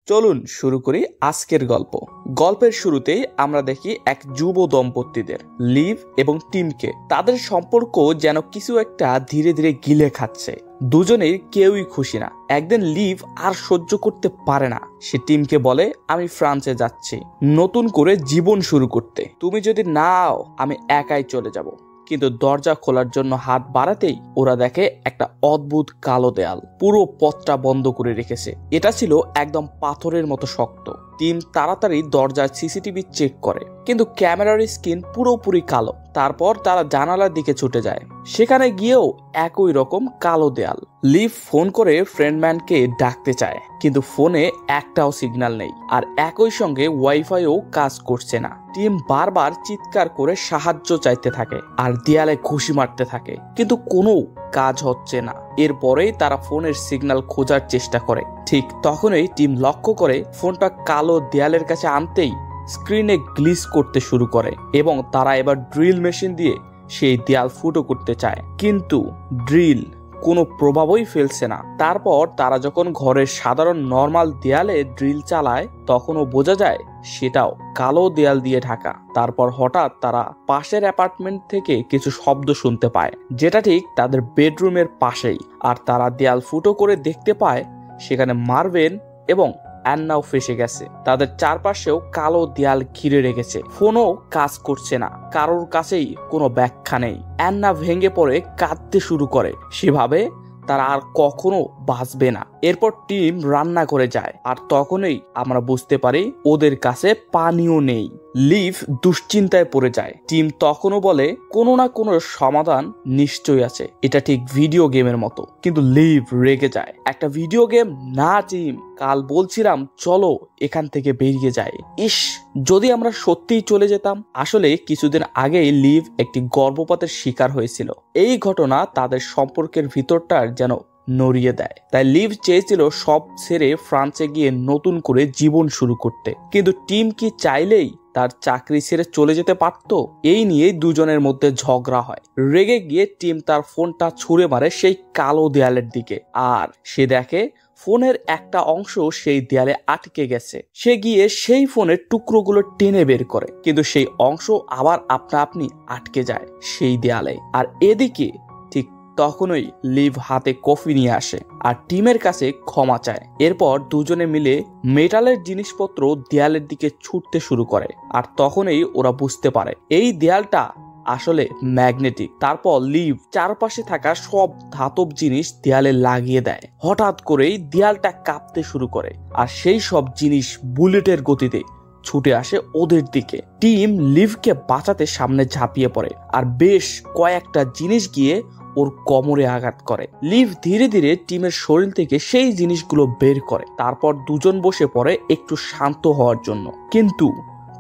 চলুন শুরু করি আজকের গল্প। গল্পের শুরুতেই আমরা দেখি এক যুব দম্পতিদের, লিভ এবং টিমকে। তাদের সম্পর্ক যেন কিছু একটা ধীরে ধীরে গিলে খাচ্ছে। দুজনেই কেউই খুশি না। একদিন লিভ আর সহ্য করতে পারে না। সে টিমকে বলে, আমি ফ্রান্সে যাচ্ছি নতুন করে জীবন শুরু করতে। তুমি যদি নাও আমি একাই চলে যাব। কিন্তু দরজা খোলার জন্য হাত বাড়াতেই ওরা দেখে একটা অদ্ভুত কালো দেয়াল পুরো পথটা বন্ধ করে রেখেছে। এটা ছিল একদম পাথরের মতো শক্ত। টিম তাড়াতাড়ি দরজার সিসিটিভি চেক করে, কিন্তু ক্যামেরার স্ক্রিন পুরোপুরি কালো। তারপর তারা জানালার দিকে ছুটে যায়। সেখানে গিয়েও একই রকম কালো দেয়াল। লিভ ফোন করে ফ্রেন্ডম্যানকে ডাকতে চায়, কিন্তু ফোনে একটাও সিগন্যাল নেই, আর একই সঙ্গে ওয়াইফাইও কাজ করছে না। টিম বারবার চিৎকার করে সাহায্য চাইতে থাকে আর দেয়ালে ঘুষি মারতে থাকে, কিন্তু কোনো কাজ হচ্ছে না। এরপরেই তারা ফোনের সিগন্যাল খোঁজার চেষ্টা করে। ঠিক তখনই টিম লক্ষ্য করে ফোনটা কালো দেয়ালের কাছে আনতেই স্ক্রিনে গ্লিচ করতে শুরু করে এবং তারা এবার ড্রিল মেশিন দিয়ে সেই দেয়াল ফুটো করতে চায়, কিন্তু ড্রিল কোনো প্রভাবই ফেলছে না। তারপর তারা যখন ঘরের সাধারণ নর্মাল দেয়ালে ড্রিল চালায়, তখনও বোঝা যায় সেটাও কালো দেয়াল দিয়ে ঢাকা। তারপর হঠাৎ তারা পাশের অ্যাপার্টমেন্ট থেকে কিছু শব্দ শুনতে পায়, যেটা ঠিক তাদের বেডরুমের পাশেই। আর তারা দেয়াল ফুটো করে দেখতে পায় সেখানে মার্ভিন এবং অ্যান্নাও ফেসে গেছে। তাদের চারপাশেও কালো দেয়াল ঘিরে রেখেছে। ফোনও কাজ করছে না, কারোর কাছেই কোনো ব্যাখ্যা নেই। অ্যান্না ভেঙে পড়ে কাঁদতে শুরু করে। সেভাবে তারা আর কখনো বাঁচবে না। এরপর টিম রান্না করে যায়, আর তখনই আমরা বুঝতে পারি ওদের কাছে পানিও নেই। লিভ দুশ্চিন্তায় পড়ে যায়। টিম তখনও বলে, কোনো না কোনো সমাধান নিশ্চয়ই আছে, এটা ঠিক ভিডিও গেমের মতো। কিন্তু লিভ রেগে যায়। একটা ভিডিও গেম না টিম, কাল বলছিলাম চলো এখান থেকে বেরিয়ে যাই। ইস, যদি আমরা সত্যিই চলে যেতাম। আসলে কিছুদিন আগেই লিভ একটি গর্ভপাতের শিকার হয়েছিল। এই ঘটনা তাদের সম্পর্কের ভিতরটার যেন নড়িয়ে দেয়। তাই লিভ চেয়েছিল সব ছেড়ে ফ্রান্সে গিয়ে নতুন করে জীবন শুরু করতে। কিন্তু টিম কি চাইলেই তার চাকরি ছেড়ে চলে যেতে পারত? এই নিয়ে দুজনের মধ্যে ঝগড়া হয়। রেগে গিয়ে টিম তার ফোনটা ছুঁড়ে মারে সেই কালো দেয়ালের দিকে, আর সে দেখে ফোনের একটা অংশ সেই দেয়ালে আটকে গেছে। সে গিয়ে সেই ফোনের টুকরোগুলো টেনে বের করে, কিন্তু সেই অংশ আবার আপনা আপনি আটকে যায় সেই দেয়ালে। আর এদিকে ঠিক তখনই লিভ হাতে কফি নিয়ে আসে আর টিমের কাছে ক্ষমা চায়। এরপর দুজনে মিলে মেটালের জিনিসপত্র দেয়ালের দিকে ছুটতে শুরু করে, আর তখনই ওরা বুঝতে পারে এই দেয়ালটা আসলে ম্যাগনেটিক। তারপর লিভ চারপাশে থাকা সব ধাতব জিনিস দেয়ালে লাগিয়ে দেয়। হঠাৎ করেই দেয়ালটা কাঁপতে শুরু করে, আর সেই সব জিনিস বুলেটের গতিতে ছুটে আসে ওদের দিকে। টিম লিভকে বাঁচাতে সামনে ঝাঁপিয়ে পড়ে, আর বেশ কয়েকটা জিনিস গিয়ে ওর কোমরে আঘাত করে। লিভ ধীরে ধীরে টিমের শরীর থেকে সেই জিনিসগুলো বের করে। তারপর দুজন বসে পড়ে একটু শান্ত হওয়ার জন্য। কিন্তু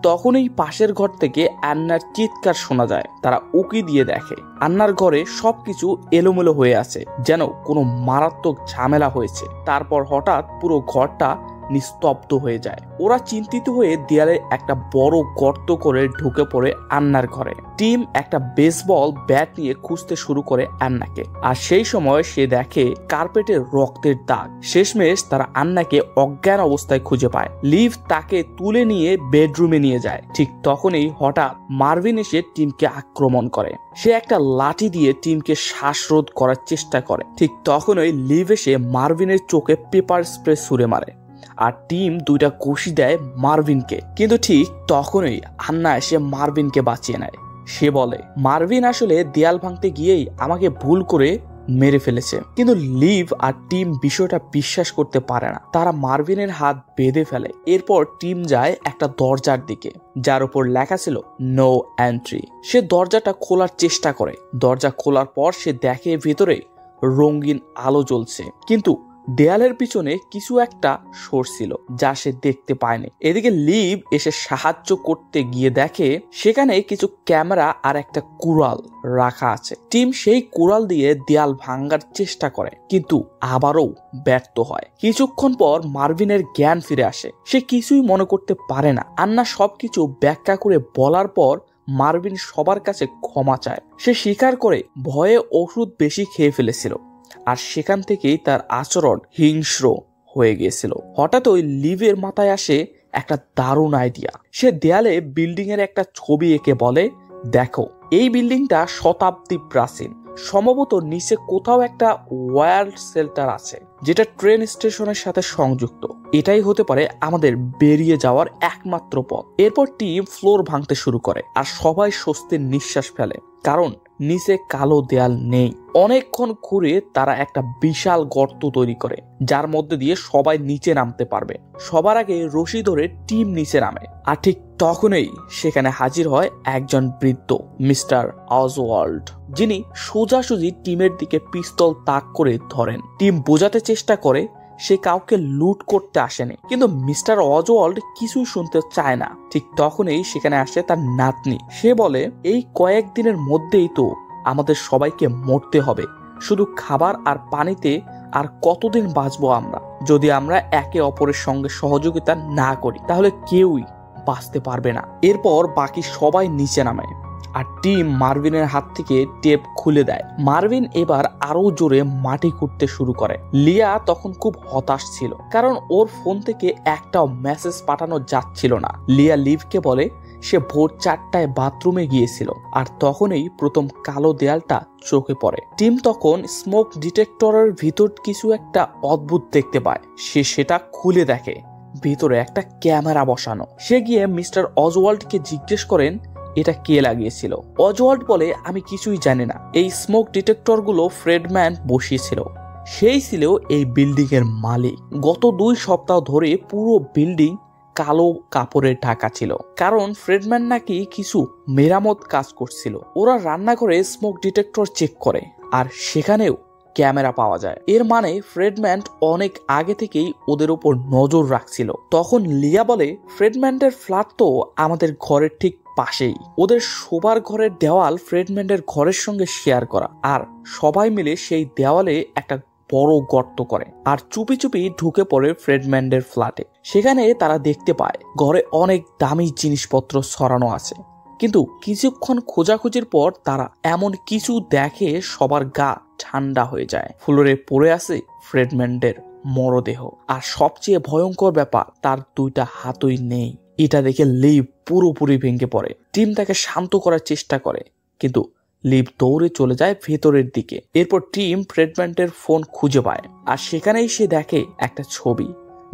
তখনই পাশের ঘর থেকে আন্নার চিৎকার শোনা যায়। তারা উকি দিয়ে দেখে আন্নার ঘরে সবকিছু এলোমেলো হয়ে আছে, যেন কোনো মারাত্মক ঝামেলা হয়েছে। তারপর হঠাৎ পুরো ঘরটা নিস্তব্ধ হয়ে যায়। ওরা চিন্তিত হয়ে দেয়ালে একটা বড় গর্ত করে ঢুকে পড়ে আন্নার ঘরে। টিম একটা বেসবল ব্যাট নিয়ে খুঁজতে শুরু করে আন্নাকে, আর সেই সময় সে দেখে কার্পেটে রক্তের দাগ। শেষমেশ তারা আন্নাকে অজ্ঞান অবস্থায় খুঁজে পায়। লিভ তাকে তুলে নিয়ে বেডরুমে নিয়ে যায়। ঠিক তখনই হঠাৎ মার্ভিন এসে টিমকে আক্রমণ করে। সে একটা লাঠি দিয়ে টিমকে শ্বাসরোধ করার চেষ্টা করে। ঠিক তখনই লিভ এসে মার্ভিনের চোখে পেপার স্প্রে ছুঁড়ে মারে, আর টিম দুইটা ঘুষি দেয় মার্ভিনকে। কিন্তু ঠিক তখনই আন্না এসে মার্ভিনকে বাঁচিয়ে নেয়। সে বলে, মার্ভিন আসলে দেয়াল ভাঙতে গিয়েই আমাকে ভুল করে মেরে ফেলেছে। কিন্তু লিভ আর টিম বিষয়টা বিশ্বাস করতে পারে না। তারা মার্ভিনের হাত বেঁধে ফেলে। এরপর টিম যায় একটা দরজার দিকে, যার উপর লেখা ছিল নো এন্ট্রি। সে দরজাটা খোলার চেষ্টা করে। দরজা খোলার পর সে দেখে ভেতরে রঙিন আলো জ্বলছে, কিন্তু দেয়ালের পিছনে কিছু একটা সরছিল যা সে দেখতে পায়নি। এদিকে লিভ এসে সাহায্য করতে গিয়ে দেখে সেখানে কিছু ক্যামেরা আর একটা কুড়াল রাখা আছে। টিম সেই কুড়াল দিয়ে দেয়াল ভাঙার চেষ্টা করে, কিন্তু আবারও ব্যর্থ হয়। কিছুক্ষণ পর মার্ভিনের জ্ঞান ফিরে আসে। সে কিছুই মনে করতে পারে না। আন্না সবকিছু ব্যাখ্যা করে বলার পর মার্ভিন সবার কাছে ক্ষমা চায়। সে স্বীকার করে ভয়ে ওষুধ বেশি খেয়ে ফেলেছিল, আর সেখান থেকেই তার আচরণ হিংস্র হয়ে গিয়েছিল। হঠাৎ ওই লিভের মাথায় আসে একটা দারুণ আইডিয়া। সে দেয়ালে বিল্ডিং এর একটা ছবি এঁকে বলে, দেখো এই বিল্ডিংটা শতাব্দী প্রাচীন, সম্ভবত নিচে কোথাও একটা ওয়ার্ল্ড শেল্টার আছে যেটা ট্রেন স্টেশনের সাথে সংযুক্ত। এটাই হতে পারে আমাদের বেরিয়ে যাওয়ার একমাত্র পথ। এরপর টিম ফ্লোর ভাঙতে শুরু করে আর সবাই স্বস্তির নিঃশ্বাস ফেলে, কারণ নিচে কালো দেয়াল নেই। অনেকক্ষণ ঘুরে তারা একটা বিশাল গর্ত তৈরি করে যার মধ্যে দিয়ে সবাই নিচে নামতে পারবে। সবার আগে রশি ধরে টিম নিচে নামে, আর ঠিক তখনই সেখানে হাজির হয় একজন বৃদ্ধ মিস্টার অজওয়াল্ড, যিনি সোজাসুজি টিমের দিকে পিস্তল তাক করে ধরেন। টিম বোঝাতে চেষ্টা করে সে কাউকে লুট করতে আসেনি, কিন্তু মিস্টার অজওয়াল্ড কিছুই শুনতে চায় না। ঠিক তখনই সেখানে আসে তার নাতনি। সে বলে, এই কয়েকদিনের মধ্যেই তো আমাদের সবাইকে মরতে হবে, শুধু খাবার আর পানিতে আর কতদিন বাঁচবো আমরা? যদি আমরা একে অপরের সঙ্গে সহযোগিতা না করি তাহলে কেউই বাঁচতে পারবে না। এরপর বাকি সবাই নিচে নামে আর টিম মার্ভিনের হাত থেকে টেপ খুলে দেয়। মার্ভিন এবার আরো জোরে মাটি খুঁড়তে শুরু করে। লিয়া তখন খুব হতাশ ছিল, কারণ ওর ফোন থেকে একটাও মেসেজ পাঠানো যাচ্ছিল না। লিয়া লিভকে বলে সে ভোর 4টায় বাথরুমে গিয়েছিল, আর তখনই প্রথম কালো দেয়ালটা চোখে পড়ে। টিম তখন স্মোক ডিটেক্টরের ভিতর কিছু একটা অদ্ভুত দেখতে পায়। সে সেটা খুলে দেখে ভিতরে একটা ক্যামেরা বসানো। সে গিয়ে মিস্টার অজওয়াল্ডকে জিজ্ঞেস করেন এটা কে লাগিয়েছিল। অজওয়াল্ড বলে, আমি কিছুই জানি না, এই স্মোক ডিটেক্টর গুলো ফ্রেডম্যান বসিয়েছিল। সেই ছিল এই বিল্ডিং এর মালিক। গত 2 সপ্তাহ ধরে পুরো বিল্ডিং কালো কাপড়ে ঢাকা ছিল, কারণ ফ্রেডম্যান নাকি কিছু মেরামত কাজ করছিল। ওরা রান্নাঘরে স্মোক ডিটেক্টর চেক করে আর সেখানেও ক্যামেরা পাওয়া যায়। এর মানে ফ্রেডম্যান অনেক আগে থেকেই ওদের উপর নজর রাখছিল। তখন লিয়া বলে, ফ্রেডম্যানের ফ্ল্যাট তো আমাদের ঘরের ঠিক পাশেই। ওদের শোবার ঘরের দেওয়াল ফ্রেডম্যানের ঘরের সঙ্গে শেয়ার করা, আর সবাই মিলে সেই দেওয়ালে একটা বড় গর্ত করে আর চুপি চুপি ঢুকে পড়ে ফ্রেডম্যানের ফ্ল্যাটে। সেখানে তারা দেখতে পায় ঘরে অনেক দামি জিনিসপত্র ছড়ানো আছে, কিন্তু কিছুক্ষণ খোঁজাখুঁজির পর তারা এমন কিছু দেখে সবার গা ঠান্ডা হয়ে যায়। ফ্লোরে পড়ে আছে ফ্রেডম্যানের মরদেহ, আর সবচেয়ে ভয়ঙ্কর ব্যাপার, তার 2টা হাতই নেই। এটা দেখে লিভ পুরোপুরি ভেঙে পড়ে। টিম তাকে শান্ত করার চেষ্টা করে, কিন্তু লিভ দৌড়ে চলে যায় ভেতরের দিকে। এরপর টিম ফ্রেডম্যানের ফোন খুঁজে পায়, আর সেখানেই সে দেখে একটা ছবি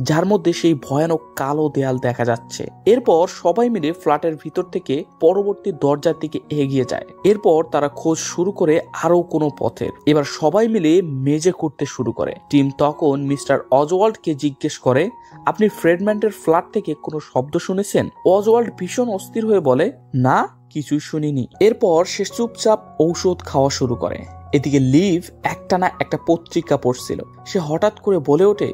যার মধ্যে সেই ভয়ানক কালো দেয়াল দেখা যাচ্ছে। এরপর সবাই মিলে ফ্ল্যাটের ভিতর থেকে পরবর্তী দরজার দিকে এগিয়ে যায়। এরপর তারা খোঁজ শুরু করে আরো কোনো পথের। এবার সবাই মিলে মেজে করতে শুরু করে। টিম তখন মিস্টার অজওয়াল্ডকে জিজ্ঞেস করে, আপনি ফ্রেডম্যানের ফ্ল্যাট থেকে কোনো শব্দ শুনেছেন? অজওয়াল্ড ভীষণ অস্থির হয়ে বলে, না, কিছুই শুনিনি। এরপর সে চুপচাপ ঔষধ খাওয়া শুরু করে। এদিকে লিভ একটানা একটা পত্রিকা পড়ছিল। সে হঠাৎ করে বলে ওঠে,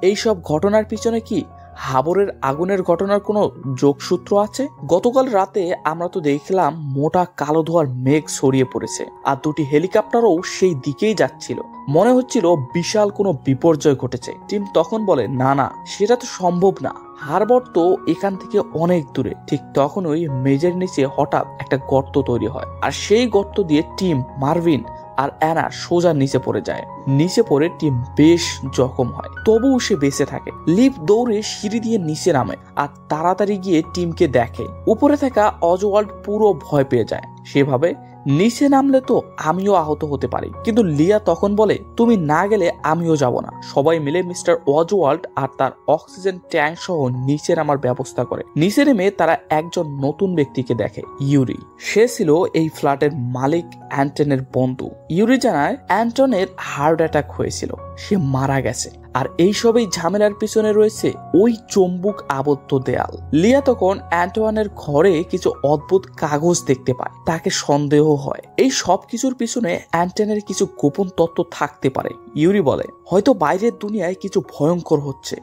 এইসব ঘটনার পিছনে কি হাবরের আগুনের ঘটনার কোনো যোগসূত্র আছে? গতকাল রাতে আমরা তো দেখলাম মোটা কালো ধোঁয়ার মেঘ ছড়িয়ে পড়েছে, আর 2টি হেলিকপ্টারও সেই দিকেই যাচ্ছিল। মনে হচ্ছিল বিশাল কোনো বিপর্যয় ঘটেছে। টিম তখন বলে, না না, সেটা তো সম্ভব না, হারবার তো এখান থেকে অনেক দূরে। ঠিক তখনই মেজের নিচে হঠাৎ একটা গর্ত তৈরি হয়, আর সেই গর্ত দিয়ে টিম, মার্ভিন আর অ্যানা সোজা নিচে পড়ে যায়। নিচে পড়ে টিম বেশ জখম হয়, তবুও সে বেঁচে থাকে। লিভ দৌড়ে সিঁড়ি দিয়ে নিচে নামে আর তাড়াতাড়ি গিয়ে টিমকে দেখে। উপরে থাকা অজওয়াল্ড পুরো ভয় পেয়ে যায়। সেভাবে নিচে নামলে তো আমিও আহত হতে পারি। কিন্তু লিয়া তখন বলে, তুমি না গেলে আমিও যাব না। সবাই মিলে মিস্টার অজওয়াল্ড আর তার অক্সিজেন ট্যাঙ্ক সহ নিচে নামার ব্যবস্থা করে। নিচে নেমে তারা একজন নতুন ব্যক্তিকে দেখে, ইউরি। সে ছিল এই ফ্ল্যাটের মালিক অ্যান্টনের বন্ধু। ইউরি জানায় অ্যান্টনের হার্ট অ্যাটাক হয়েছিল, সে মারা গেছে, আর এইসবই ঝামেলার পিছনে রয়েছে ওই চুম্বক আবদ্ধ দেয়াল। লিয়া তখন অ্যান্টোয়ানের ঘরে কিছু অদ্ভুত কাগজ দেখতে পায়। তাকে সন্দেহ হয় এই সব কিছুর পিছনে অ্যান্টনের কিছু গোপন তত্ত্ব থাকতে পারে। ইউরি বলে, হয়তো বাইরের দুনিয়ায় কিছু ভয়ঙ্কর হচ্ছে,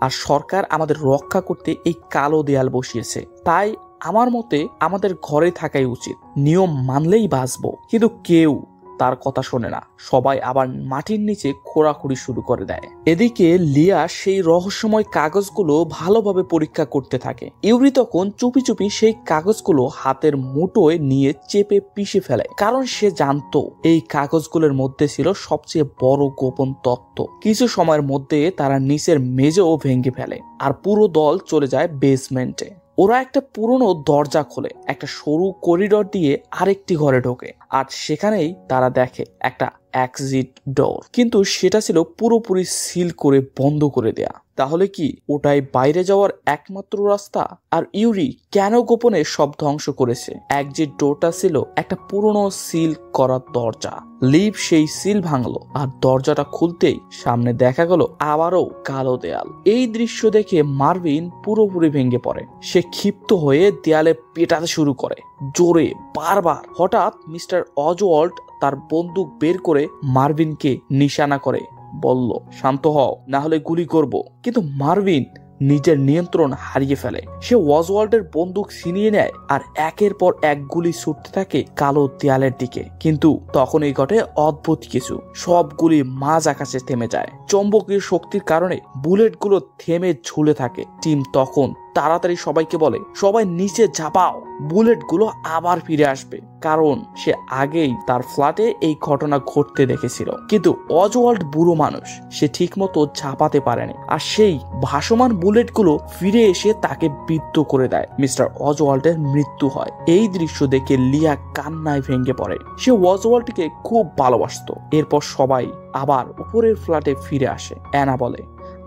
আর সরকার আমাদের রক্ষা করতে এই কালো দেয়াল বসিয়েছে। তাই আমার মতে আমাদের ঘরে থাকাই উচিত। নিয়ম মানলেই বাঁচবো, কিন্তু কেউ তার কথা শোনে না। সবাই আবার মাটির নিচে খোঁড়াখুড়ি শুরু করে দেয়। এদিকে লিয়া সেই রহস্যময় কাগজগুলো ভালোভাবে পরীক্ষা করতে থাকে। ইউরি তখন চুপি চুপি সেই কাগজগুলো হাতের মুঠোয় নিয়ে চেপে পিষে ফেলে, কারণ সে জানতো এই কাগজগুলোর মধ্যে ছিল সবচেয়ে বড় গোপন তত্ত্ব। কিছু সময়ের মধ্যে তারা নিচের মেঝেও ভেঙে ফেলে আর পুরো দল চলে যায় বেসমেন্টে। ওরা একটা পুরনো দরজা খোলে, একটা সরু করিডর দিয়ে আরেকটি ঘরে ঢোকে, আর সেখানেই তারা দেখে একটা এক্সিট ডোর, কিন্তু সেটা ছিল পুরোপুরি সিল করে বন্ধ করে দেয়া। তাহলে কি ওটাই বাইরে যাওয়ার একমাত্র রাস্তা? আর ইউরি কেন গোপনে সব ধ্বংস করেছে? এক্সিট ডোরটা ছিল একটা পুরনো সিল করা দরজা। লিভ সেই সিল ভাঙলো আর দরজাটা খুলতেই সামনে দেখা গেল আবারও কালো দেয়াল। এই দৃশ্য দেখে মার্ভিন পুরোপুরি ভেঙে পড়ে। সে ক্ষিপ্ত হয়ে দেয়ালে পেটাতে শুরু করে, জোরে, বারবার। হঠাৎ মিস্টার অজওয়াল্ড তার বন্দুক বের করে মার্ভিনকে নিশানা করে বলল, শান্ত হও, না হলে গুলি করব। কিন্তু মার্ভিন নিজের নিয়ন্ত্রণ হারিয়ে ফেলে। সে অজওয়াল্ডের বন্দুক ছিনিয়ে নেয় আর একের পর এক গুলি ছুটতে থাকে কালো দেয়ালের দিকে। কিন্তু তখনই ঘটে অদ্ভুত কিছু। সব গুলি মাঝ আকাশে থেমে যায়। চৌম্বকীয় শক্তির কারণে বুলেটগুলো থেমে ঝুলে থাকে। টিম তখন তাড়াতাড়ি সবাইকে বলে, সবাই নিচে ঝাঁপাও, বুলেটগুলো আবার ফিরে আসবে। কারণ সে আগেই তার ফ্ল্যাটে এই ঘটনা ঘটতে দেখেছিল। কিন্তু অজওয়াল্ড বুড়ো মানুষ, সে ঠিক মতো ঝাঁপাতে পারেনি, আর সেই ভাসমান বুলেটগুলো ফিরে এসে তাকে বিদ্ধ করে দেয়। মিস্টার অজওয়াল্ডের মৃত্যু হয়। এই দৃশ্য দেখে লিয়া কান্নায় ভেঙে পড়ে। সে অজওয়াল্ডকে খুব ভালোবাসতো। এরপর সবাই আবার উপরের ফ্ল্যাটে ফিরে আসে। অ্যানা বলে,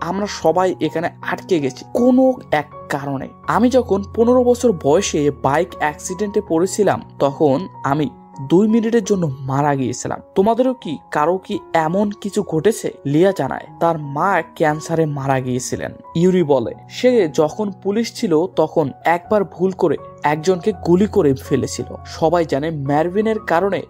আমরা সবাই এখানে আটকে গেছি কোনো এক কারণে। আমি যখন 15 বছর বয়সে বাইক অ্যাক্সিডেন্টে পড়েছিলাম, তখন আমি 2 মিনিটের জন্য মারা গিয়েছিলাম। তোমাদেরও কি কারো কি এমন কিছু ঘটেছে? লিয়া জানায় তার মা ক্যান্সারে মারা গিয়েছিলেন। ইউরি বলে, সে যখন পুলিশ ছিল তখন একবার ভুল করে একজনকে গুলি করে ফেলেছিল। সবাই জানে ম্যারভিনের কারণে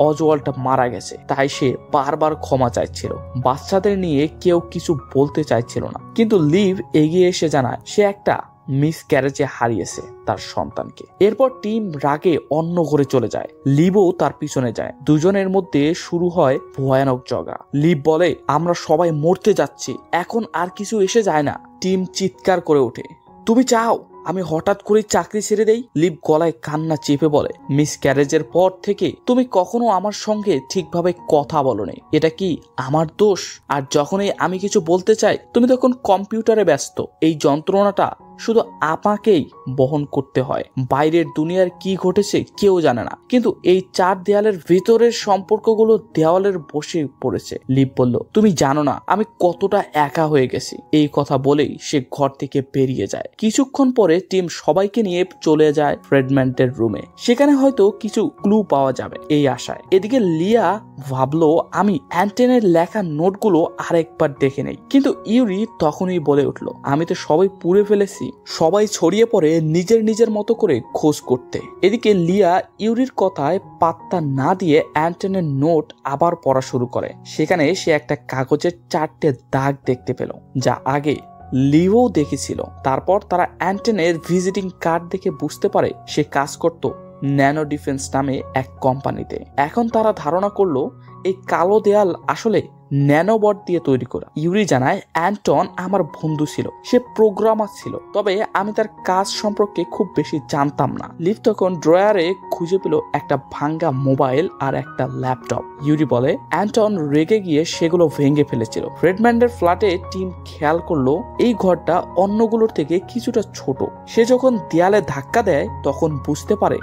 অজওয়াল্ড মারা গেছে, তাই সে বারবার ক্ষমা চাইছিল। বাচ্চাদের নিয়ে কেউ কিছু বলতে চাইছিল না। কিন্তু লিভ এগিয়ে এসে জানায় সে একটা মিসক্যারেজে হারিয়েছে তার সন্তানকে। এরপর টিম রাগে অন্য ঘরে চলে যায়। লিভও তার পিছনে যায়। দুজনের মধ্যে শুরু হয় ভয়ানক ঝগড়া। লিভ বলে, আমরা সবাই মরতে যাচ্ছি, এখন আর কিছু এসে যায় না। টিম চিৎকার করে ওঠে, তুমি চাও আমি হঠাৎ করে চাকরি ছেড়ে দেই? লিভ গলায় কান্না চেপে বলে, মিস ক্যারেজের পর থেকে তুমি কখনো আমার সঙ্গে ঠিকভাবে কথা বলোনি। এটা কি আমার দোষ? আর যখনই আমি কিছু বলতে চাই তুমি তখন কম্পিউটারে ব্যস্ত। এই যন্ত্রণাটা শুধু আমাকেই বহন করতে হয়। বাইরের দুনিয়ার কি ঘটেছে কেউ জানে না, কিন্তু এই 4 দেয়ালের ভিতরের সম্পর্কগুলো দেওয়ালের বসে পড়েছে। লিভ বলল, তুমি জানো না আমি কতটা একা হয়ে গেছি। এই কথা বলেই সে ঘর থেকে বেরিয়ে যায়। কিছুক্ষণ পরে টিম সবাইকে নিয়ে চলে যায় ফ্রেডম্যান্টের রুমে। সেখানে হয়তো কিছু ক্লু পাওয়া যাবে এই আশায়। এদিকে লিয়া ভাবলো আমি অ্যান্টনের লেখা নোটগুলো আরেকবার দেখে নেই। কিন্তু ইউরি তখনই বলে উঠলো, আমি তো সবাই পুড়ে ফেলেছি। সবাই ছড়িয়ে পড়ে নিজের মতো করে খোঁজ করতে। এদিকে লিয়া ইউরির কথায় পাত্তা না দিয়ে অ্যান্টনের নোট আবার পড়া শুরু করে। সেখানে সে একটা কাগজের 4টে দাগ দেখতে পেল, যা আগে লিভও দেখেছিল। তারপর তারা অ্যান্টনের ভিজিটিং কার্ড দেখে বুঝতে পারে সে কাজ করত ন্যানো ডিফেন্স নামে এক কোম্পানিতে। এখন তারা ধারণা করলো এই কালো দেয়াল আসলে ন্যানোবট দিয়ে তৈরি করা। ইউরি জানায়, অ্যান্টন আমার বন্ধু ছিল, সে প্রোগ্রামার ছিল, তবে আমি তার কাজ সম্পর্কে খুব বেশি জানতাম না। লিভ তখন ড্রয়ারে খুঁজে পেল একটা ভাঙ্গা মোবাইল আর একটা ল্যাপটপ। ইউরি বলে, অ্যান্টন রেগে গিয়ে সেগুলো ভেঙে ফেলেছিল। ফ্রেডম্যান্ডের ফ্ল্যাটে টিম খেয়াল করলো এই ঘরটা অন্যগুলোর থেকে কিছুটা ছোট। সে যখন দেয়ালে ধাক্কা দেয় তখন বুঝতে পারে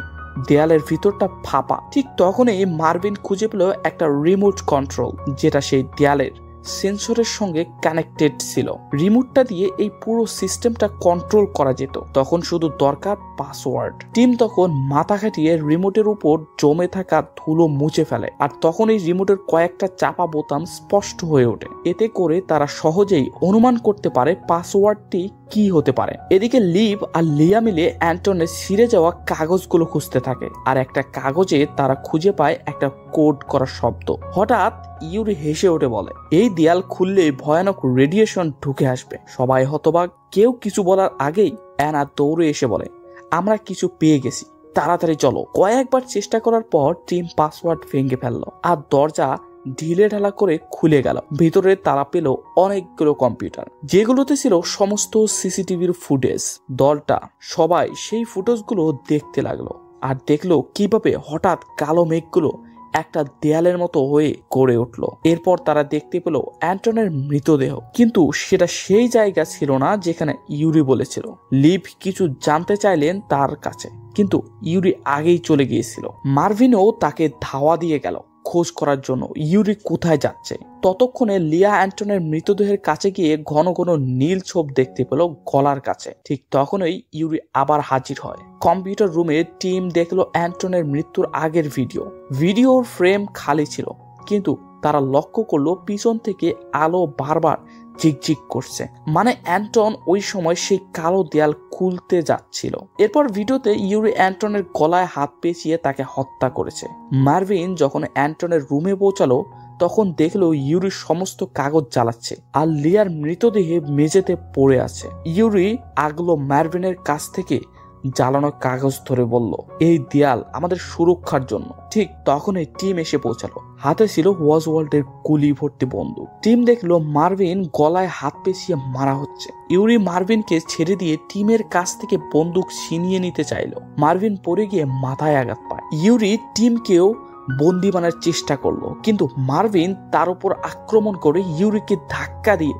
দেয়ালের ভিতরটা ফাঁপা। ঠিক তখনই মার্ভিন খুঁজে পেল একটা রিমোট কন্ট্রোল, যেটা সেই দেয়ালের সেন্সরের সঙ্গে কানেক্টেড ছিল। রিমোটটা দিয়ে এই পুরো সিস্টেমটা কন্ট্রোল করা যেত। তখন শুধু দরকার পাসওয়ার্ড। টিম তখন মাথা খাটিয়ে রিমোটের উপর জমে থাকা ধুলো মুছে ফেলে, আর তখন এই রিমোটের কয়েকটা চাপা বোতাম স্পষ্ট হয়ে ওঠে। এতে করে তারা সহজেই অনুমান করতে পারে পাসওয়ার্ডটি কি হতে পারে। এদিকে লিভ আর লিয়া মিলে অ্যান্টনের ছিঁড়ে যাওয়া কাগজগুলো খুঁজতে থাকে, আর একটা কাগজে তারা খুঁজে পায় একটা কোড করা শব্দ। হঠাৎ ইউরি হেসে ওঠে, বলে, এই দেয়াল খুললে ভয়ানক রেডিয়েশন ঢুকে আসবে। সবাই হতবাক। কেউ কিছু বলার আগেই অ্যানা দৌড়ে এসে বলে, আমরা কিছু পেয়ে গেছি। তাড়াতাড়ি চলো। কয়েকবার চেষ্টা করার পর টিম পাসওয়ার্ড ভেঙে ফেললো আর দরজা ঢিলে ঢালা করে খুলে গেল। ভিতরে তারা পেল অনেকগুলো কম্পিউটার, যেগুলোতে ছিল সমস্ত সিসিটিভির ফুটেজ। দলটা সবাই সেই ফুটেজগুলো দেখতে লাগলো আর দেখলো কিভাবে হঠাৎ কালো মেঘগুলো একটা দেয়ালের মতো হয়ে গড়ে উঠলো। এরপর তারা দেখতে পেল অ্যান্টনের মৃতদেহ, কিন্তু সেটা সেই জায়গা ছিল না যেখানে ইউরি বলেছিল। লিভ কিছু জানতে চাইলেন তার কাছে, কিন্তু ইউরি আগেই চলে গিয়েছিল। মার্ভিনও তাকে ধাওয়া দিয়ে গেল খোঁজ করার জন্য ইউরি কোথায় যাচ্ছে। ততক্ষণে লিয়া অ্যান্টনের মৃতদেহের কাছে গিয়ে ঘন ঘন নীল ছোপ দেখতে পেল গলার কাছে। ঠিক তখনই ইউরি আবার হাজির হয়। কম্পিউটার রুমে টিম দেখলো অ্যান্টনের মৃত্যুর আগের ভিডিওর ফ্রেম খালি ছিল, কিন্তু তারা লক্ষ্য করলো পিছন থেকে আলো বারবার ঝিকঝিক করছে। মানে অ্যান্টন ওই সময় সেই কালো দেয়াল খুলতে যাচ্ছিল। এরপর ভিডিওতে ইউরি অ্যান্টনের গলায় হাত পেঁচিয়ে তাকে হত্যা করেছে। মার্ভিন যখন অ্যান্টনের রুমে পৌঁছালো তখন দেখলো ইউরি সমস্ত কাগজ জ্বালাচ্ছে আর লিয়ার মৃতদেহে মেঝেতে পড়ে আছে। ইউরি আগলো মার্ভিনের কাছ থেকে জ্বালানো কাগজ ধরে বলল, এই দেয়াল আমাদের সুরক্ষার জন্য। ঠিক তখনই টিম এসে পৌঁছালো। হাতে ছিল ওয়াজওয়াল্ডের গুলি ভর্তি বন্দুক। টিম দেখলো মার্ভিন গলায় হাত পেঁচিয়ে মারা হচ্ছে। ইউরি মার্ভিনকে ছেড়ে দিয়ে টিমের কাছ থেকে বন্দুক ছিনিয়ে নিতে চাইলো। মার্ভিন পড়ে গিয়ে মাথায় আঘাত পায়। ইউরি টিমকেও বন্দি বানার চেষ্টা করলো, কিন্তু মার্ভিন তার উপর আক্রমণ করে ইউরিকে ধাক্কা দিয়ে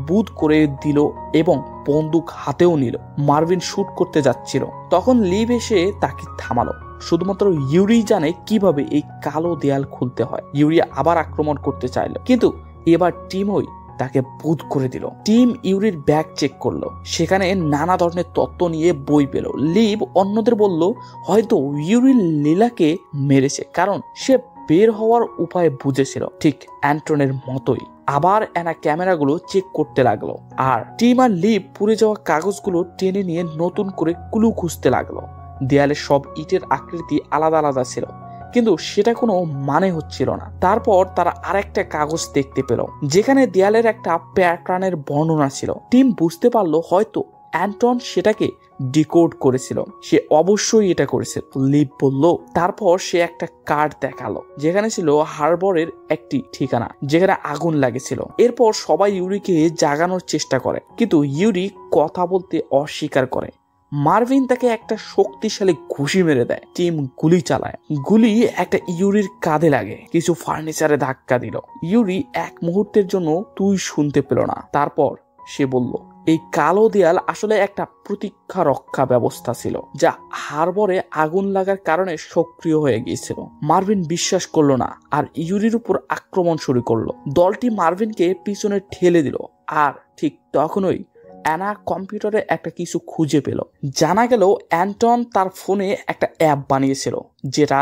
বুদ করে দিল এবং বন্দুক হাতেও নিল। মার্ভিন শুট করতে যাচ্ছিল, তখন লিভ এসে তাকে থামালো। শুধুমাত্র ইউরি জানে কিভাবে এই কালো দেয়াল খুলতে হয়। ইউরি আবার আক্রমণ করতে চাইলো, কিন্তু এবার টিমই তাকে বুদ করে দিল। টিম ইউরির ব্যাগ চেক করলো, সেখানে নানা ধরনের তত্ত্ব নিয়ে বই পেল। লিভ অন্যদের বলল হয়তো ইউরি লীলাকে মেরেছে, কারণ সে বের হওয়ার উপায় বুঝেছিল, ঠিক অ্যান্টনের মতোই। আবার অ্যানা ক্যামেরাগুলো চেক করতে লাগলো, আর টিম আর লিভ পুড়ে যাওয়া কাগজগুলো টেনে নিয়ে নতুন করে ক্লু খুঁজতে লাগলো। দেয়ালে সব ইটের আকৃতি আলাদা আলাদা ছিল, কিন্তু সেটা কোনো মানে হচ্ছিল না। তারপর তারা আরেকটা কাগজ দেখতে পেল, যেখানে দেয়ালের একটা প্যাটার্নের বর্ণনা ছিল। টিম বুঝতে পারলো হয়তো অ্যান্টন সেটাকে ডিকোড করেছিল, সে অবশ্যই এটা করেছিল। লিভ বলল। তারপর সে একটা কার্ড দেখালো, যেখানে ছিল হারবরের একটি ঠিকানা যেখানে আগুন লাগেছিল। এরপর সবাই ইউরিকে জাগানোর চেষ্টা করে, কিন্তু ইউরি কথা বলতে অস্বীকার করে। মার্ভিন তাকে একটা শক্তিশালী ঘুষি মেরে দেয়। টিম গুলি চালায়, গুলি একটা ইউরির কাঁধে লাগে, কিছু ফার্নিচারে ধাক্কা দিল। ইউরি এক মুহূর্তের জন্য তুই শুনতে পেল না। তারপর সে বলল, এই কালো দেয়াল আসলে একটা প্রতীক্ষা রক্ষা ব্যবস্থা ছিল, যা হারবরে আগুন লাগার কারণে সক্রিয় হয়ে গিয়েছিল। মার্ভিন বিশ্বাস করলো না আর ইউরির উপর আক্রমণ শুরু করলো। দলটি মার্ভিনকে পিছনে ঠেলে দিল, আর ঠিক তখনই অ্যানা কম্পিউটারে একটা কিছু খুঁজে পেল। জানা গেল অ্যান্টন তার ফোনে একটা অ্যাপ বানিয়েছিল, যেটা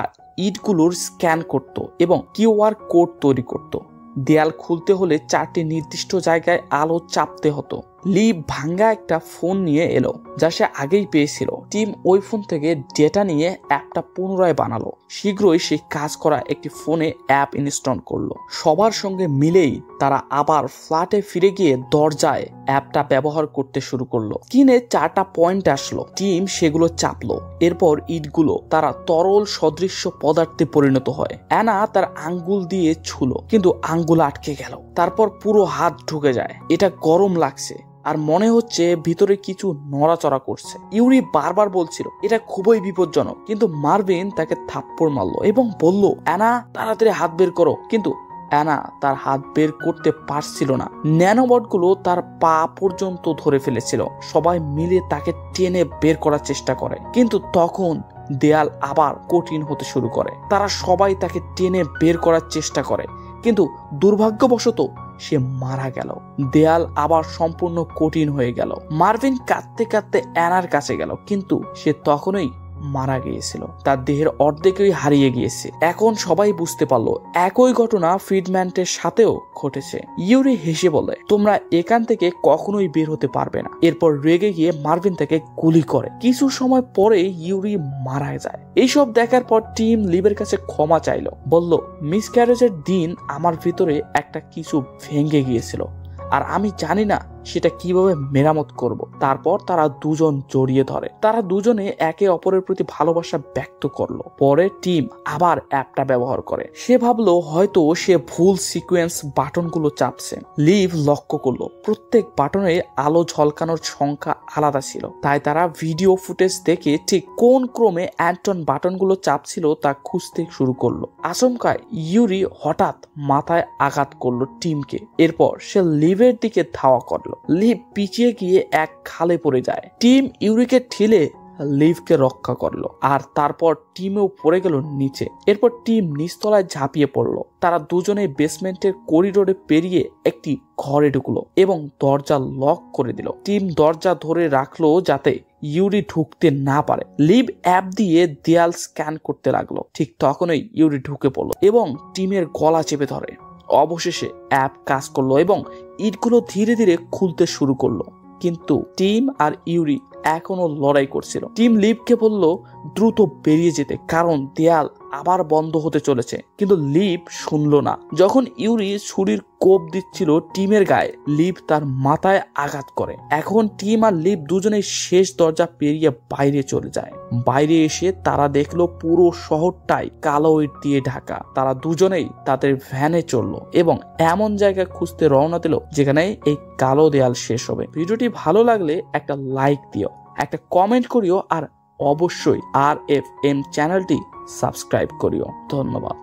ইটগুলোর স্ক্যান করত এবং কিউআর কোড তৈরি করত। দেয়াল খুলতে হলে 4টি নির্দিষ্ট জায়গায় আলো চাপতে হতো। লিভ ভাঙ্গা একটা ফোন নিয়ে এলো, যা সে আগেই পেয়েছিল। টিম ওই ফোন থেকে ডেটা নিয়ে অ্যাপটা পুনরায় বানালো। শীঘ্রই সে কাজ করা একটি ফোনে অ্যাপ ইনস্টল করলো। সবার সঙ্গে মিলেই তারা আবার ফ্ল্যাটে ফিরে গিয়ে দরজায় অ্যাপটা ব্যবহার করতে শুরু করলো। স্ক্রিনে 4টা পয়েন্ট আসলো, টিম সেগুলো চাপলো। এরপর ইটগুলো তারা তরল সদৃশ্য পদার্থে পরিণত হয়। অ্যানা তার আঙ্গুল দিয়ে ছুলো, কিন্তু আঙ্গুল আটকে গেল। তারপর পুরো হাত ঢুকে যায়। এটা গরম লাগছে আর মনে হচ্ছে ভিতরে কিছু নড়াচড়া করছে। ইউরি বারবার বলছিল এটা খুবই বিপজ্জনক, কিন্তু মার্ভিন তাকে থাপ্পড় মারলো এবং বলল, অ্যানা তাড়াতাড়ি হাত বের করো। কিন্তু অ্যানা তার হাত বের করতে পারছিল না। ন্যানোবটগুলো তার পা পর্যন্ত ধরে ফেলেছিল। সবাই মিলে তাকে টেনে বের করার চেষ্টা করে, কিন্তু তখন দেয়াল আবার কঠিন হতে শুরু করে। তারা সবাই তাকে টেনে বের করার চেষ্টা করে, কিন্তু দুর্ভাগ্যবশত সে মারা গেল। দেয়াল আবার সম্পূর্ণ কঠিন হয়ে গেল। মার্ভিন কাঁদতে কাঁদতে অ্যানার কাছে গেল, কিন্তু সে তখনই মারা গিয়েছিল। তার দেহের অর্ধেকই হারিয়ে গিয়েছে। এখন সবাই বুঝতে পারলো একই ঘটনা ফ্রিডম্যানের সাথেও ঘটেছে। ইউরি হেসে বলে, তোমরা এখান থেকে কখনোই বের হতে পারবে না। এরপর রেগে গিয়ে মার্ভিন তাকে গুলি করে। কিছু সময় পরে ইউরি মারা যায়। এইসব দেখার পর টিম লিভের কাছে ক্ষমা চাইলো, বলল, মিসক্যারেজের দিন আমার ভিতরে একটা কিছু ভেঙে গিয়েছিল, আর আমি জানি না সেটা কিভাবে মেরামত করব। তারপর তারা দুজন জড়িয়ে ধরে, তারা দুজনে একে অপরের প্রতি ভালোবাসা ব্যক্ত করলো। পরে টিম আবার অ্যাপটা ব্যবহার করে। সে ভাবলো হয়তো সে ভুল সিকোয়েন্স বাটনগুলো চাপছে। লিভ লক্ষ্য করলো প্রত্যেক বাটনে আলো ঝলকানোর সংখ্যা আলাদা ছিল, তাই তারা ভিডিও ফুটেজ দেখে ঠিক কোন ক্রমে অ্যান্টন বাটনগুলো চাপছিল তা খুঁজতে শুরু করলো। আচমকায় ইউরি হঠাৎ মাথায় আঘাত করলো টিমকে। এরপর সে লিভের দিকে ধাওয়া করলো। লিভ পিছিয়ে গিয়ে এক খালে পড়ে যায়। টিম ইউরিকে ঠেলে লিভকে রক্ষা করলো, আর তারপর টিমেও পড়ে গেল নিচে। এরপর টিম নিচতলায় ঝাঁপিয়ে পড়লো। তারা দুজনে বেসমেন্টের করিডোরে পেরিয়ে একটি ঘরে ঢুকলো এবং দরজা লক করে দিল। টিম দরজা ধরে রাখলো যাতে ইউরি ঢুকতে না পারে। লিভ অ্যাপ দিয়ে দেয়াল স্ক্যান করতে লাগলো। ঠিক তখনই ইউরি ঢুকে পড়লো এবং টিমের গলা চেপে ধরে। অবশেষে অ্যাপ কাজ করলো এবং ইটগুলো ধীরে ধীরে খুলতে শুরু করলো, কিন্তু টিম আর ইউরি এখনো লড়াই করছিল। টিম লিভকে বলল দ্রুত বেরিয়ে যেতে, কারণ দেয়াল আবার বন্ধ হতে চলেছে, কিন্তু লিভ শুনলো না। যখন ইউরি ছুরির কোপ দিচ্ছিল টিমের গায়ে, লিভ তার মাথায় আঘাত করে। এখন টিম আর লিভ দুজনেই শেষ দরজা পেরিয়ে বাইরে চলে যায়। বাইরে এসে তারা দেখলো পুরো শহরটাই কালো ইট দিয়ে ঢাকা। তারা দুজনেই তাদের ভ্যানে চললো এবং এমন জায়গা খুঁজতে রওনা দিল যেখানে এই কালো দেয়াল শেষ হবে। ভিডিওটি ভালো লাগলে একটা লাইক দিও, একটা কমেন্ট করিও, আর অবশ্যই RFM চ্যানেলটি সাবস্ক্রাইব করিও। ধন্যবাদ।